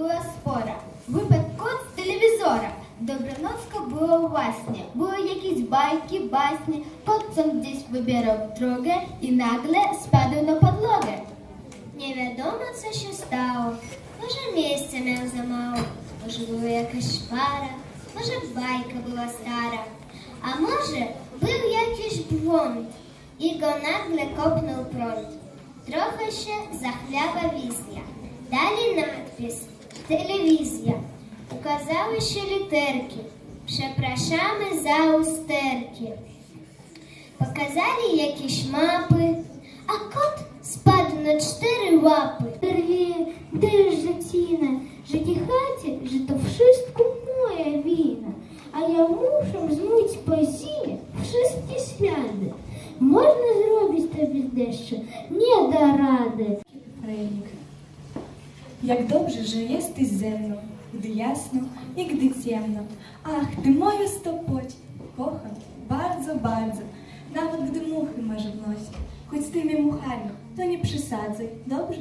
була спора. Випад кот з телевізора. Доброноско було власне. Були якісь байки, басні. Кот сам десь вибирав дороги і нагле спадав на подлоги. Невідомо це що стало. Може місця мав замало, може була якась шпара, може байка була стара. А може був якийсь блонд, і го нагле копнув пронт. Трохи ще захляба візля. Далі надпис «Телевізія». Указали ще літерки. Прzepraszamy за устерки. Показали якісь мапи, а кот спадł на 4 łapy. Де ж затіна? Że nie chacie, że to wszystko moja wina. A ja muszę zmyć po zimie wszystkie ślady. Można zrobić to bez deszczu, nie da rady. Refrenik. Jak dobrze, że jesteś ze mną, gdy jasno i gdy ciemno. Ach, ty moja stopoć, kocham bardzo, bardzo. Nawet gdy muchy masz w nosie, choć z tymi muchami, to nie przesadzaj, dobrze?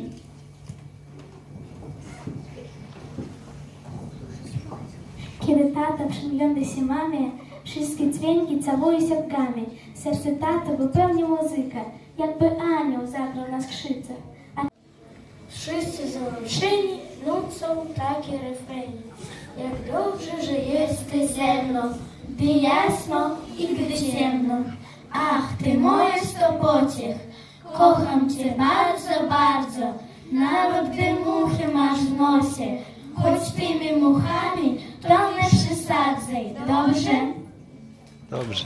Kiedy tata przygląda się mamie, wszystkie dźwięki całują się w gamie. Serce tata wypełni muzykę, jakby anioł zagrał na skrzypcach. Wszyscy załączeni nucą takie refreny. Jak dobrze, że jesteś ze mną, gdy jasno i gdy ciemno. Ach, ty moje stopociech, kocham cię bardzo, bardzo. Nawet gdy muchy masz w nosie, choć tymi muchami to nie przesadzaj, dobrze? Dobrze.